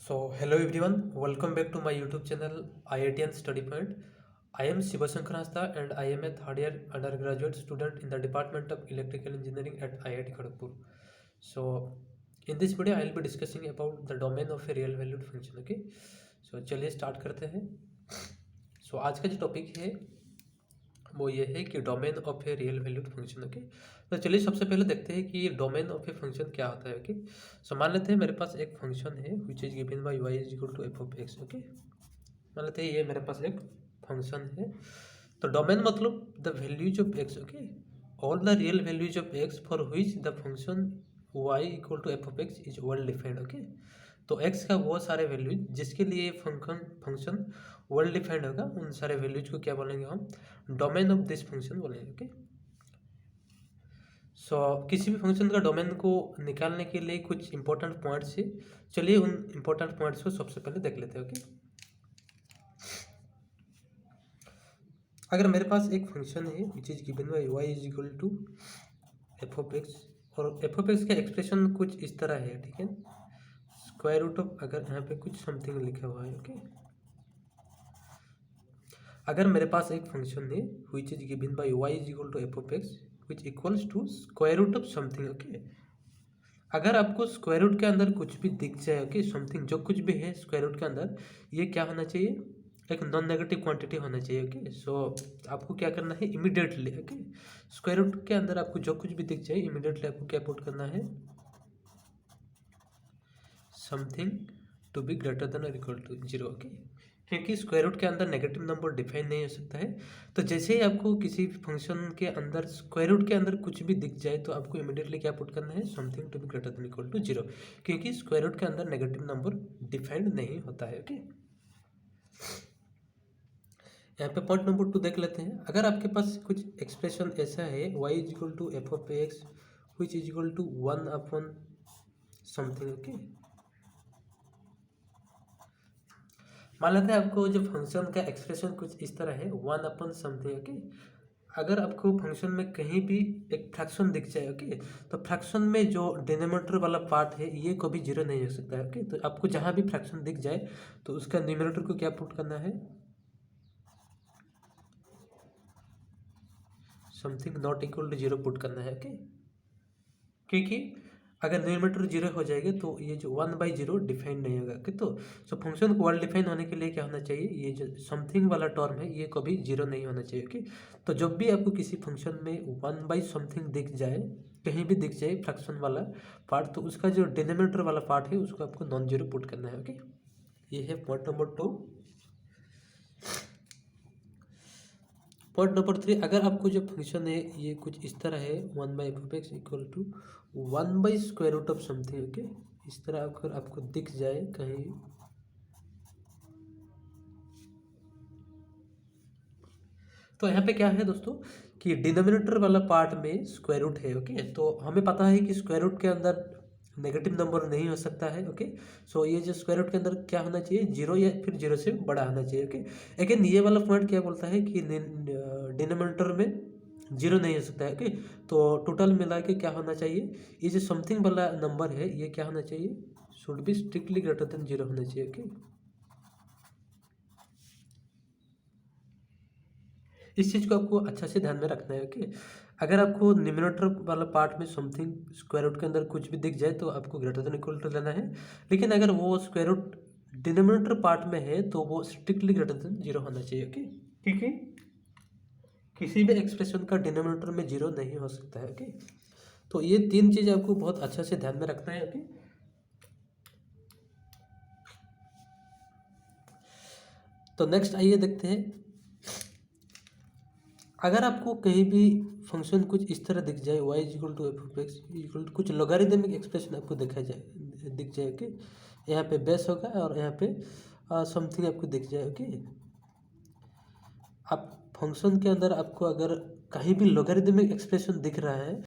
Hello everyone, welcome back to my YouTube channel IITN Study Point. I am Shivashankar Hasta and I am a third year undergraduate student in the Department of Electrical Engineering at IIT Kharagpur. So in this video I will be discussing about the domain of a real valued function. Okay, so चलिए start करते हैं. आज का जो topic है वो ये है कि domain of a real valued function. Okay, तो चलिए सबसे पहले देखते हैं कि डोमेन ऑफ ए फंक्शन क्या होता है. ओके, सो मान लेते हैं मेरे पास एक फंक्शन है which is given by y is equal to f of x. Okay, मान लेते हैं ये मेरे पास एक फंक्शन है. तो डोमेन मतलब the values of x. Okay, all the real values of x for which the function y equal to f of x is well defined. Okay, तो x का वो सारे वैल्यूज जिसके लिए फंक्शन वेल डिफाइंड होगा, उन सारे वैल्यूज को क्या बोलेंगे हम, डोमेन ऑफ दिस फंक्शन बोलेंगे. ओके, सो किसी भी फंक्शन का डोमेन को निकालने के लिए कुछ इंपॉर्टेंट पॉइंट्स है. चलिए उन इंपॉर्टेंट पॉइंट्स को सबसे पहले देख लेते हैं. ओके, अगर मेरे पास एक फंक्शन है which is given by y is equal to f of x, और एफ ऑफ एक्स का एक्सप्रेशन कुछ इस तरह है. ठीक है, स्क्वायर रूट ऑफ, अगर यहाँ पे कुछ समथिंग लिखा हुआ है. ओके, अगर मेरे पास एक फंक्शन है which is given by y is equal to f of x which equals to square root of something. Okay, अगर आपको स्क्वायर रूट के अंदर कुछ भी दिख जाए, ओके, समथिंग जो कुछ भी है स्क्वायर रूट के अंदर, ये क्या होना चाहिए, एक नॉन नेगेटिव क्वांटिटी होना चाहिए. ओके, सो आपको क्या करना है इमीडिएटली. ओके, स्क्वायर रूट के अंदर आपको जो कुछ भी दिख जाए इमीडिएटली आपको क्या पुट करना है, something to be greater than और इक्वल टू 0. ओके, क्योंकि स्क्वायर रूट के अंदर नेगेटिव नंबर डिफाइन नहीं हो सकता है. तो जैसे ही आपको किसी फंक्शन के अंदर स्क्वायर रूट के अंदर कुछ भी दिख जाए तो आपको इमीडिएटली क्या पुट करना है, something to be greater than equal to 0, क्योंकि स्क्वायर रूट के अंदर नेगेटिव नंबर डिफाइंड नहीं होता है. ओके, यहाँ पे पॉइंट नंबर 2 देख लेते हैं. अगर आपके पास कुछ एक्सप्रेशन ऐसा है y is equal to f of x which is equal to 1 upon something. Okay, मान लेते हैं आपको जो फंक्शन का एक्सप्रेशन कुछ इस तरह है 1 अपॉन समथिंग. ओके, अगर आपको फंक्शन में कहीं भी एक फ्रैक्शन दिख जाए, ओके, तो फ्रैक्शन में जो डिनोमिनेटर वाला पार्ट है ये कभी 0 नहीं हो सकता है. ओके, तो आपको जहाँ भी फ्रैक्शन दिख जाए तो उसका न्यूमरेटर को क्या पुट करना है, something not equal to 0 put करना है. ओके, क्योंकि अगर न्यूमरेटर 0 हो जाएगा तो ये जो 1/0 डिफाइन नहीं होगा. ओके, तो सो फंक्शन को वेल डिफाइन होने के लिए क्या होना चाहिए, ये जो समथिंग वाला टर्म है ये कभी 0 नहीं होना चाहिए. ओके, तो जब भी आपको किसी फंक्शन में 1/समथिंग दिख जाए, कहीं भी दिख जाए फ्रैक्शन वाला पार्ट, तो उसका जो डिनोमिनेटर वाला पार्ट है उसको आपको नॉन 0 पुट करना है. ओके, ये है पॉइंट नंबर 2. पॉइंट नंबर 3, अगर आपको जो फंक्शन है ये कुछ इस तरह है 1/f(x) equal to square root of something. Okay, इस तरह अगर आपको दिख जाए कहीं, तो यहाँ पे क्या है दोस्तों कि डिनोमिनेटर वाला पार्ट में स्क्वायर रूट है. ओके, तो हमें पता है कि स्क्वायर रूट के अंदर नेगेटिव नंबर नहीं हो सकता है. ओके, सो ये जो स्क्वायर रूट के अंदर क्या होना चाहिए, 0 या फिर 0 से बड़ा होना चाहिए. ओके, अगेन ये वाला पॉइंट क्या बोलता है कि डिनोमिनेटर में 0 नहीं हो सकता है. ओके, तो टोटल मिला के क्या होना चाहिए, ये जो समथिंग वाला नंबर है ये क्या होना चाहिए, should be strictly greater than 0 होना चाहिए. ओके, इस चीज़ को आपको अच्छा से ध्यान में रखना है. ओके, अगर आपको न्यूमरेटर वाला पार्ट में समथिंग स्क्वायर रूट के अंदर कुछ भी दिख जाए तो आपको ग्रेटर देन इक्वल टू लेना है, लेकिन अगर वो स्क्वायर रूट डिनोमिनेटर पार्ट में है तो वो स्ट्रिक्टली ग्रेटर देन 0 होना चाहिए. ओके, ठीक है, किसी भी एक्सप्रेशन का डिनोमिनेटर में 0 नहीं हो सकता है. ओके, तो ये 3 चीज़ आपको बहुत अच्छा से ध्यान में रखना है. ओके, तो नेक्स्ट आइए देखते हैं. अगर आपको कहीं भी फंक्शन कुछ इस तरह दिख जाए y is equal to f of x equal to कुछ लॉगरिदमिक एक्सप्रेशन आपको दिख जाए. ओके, यहाँ पे बेस होगा और यहाँ पे समथिंग आपको दिख जाए. ओके, आप फंक्शन के अंदर आपको अगर कहीं भी लॉगरिदमिक एक्सप्रेशन दिख रहा है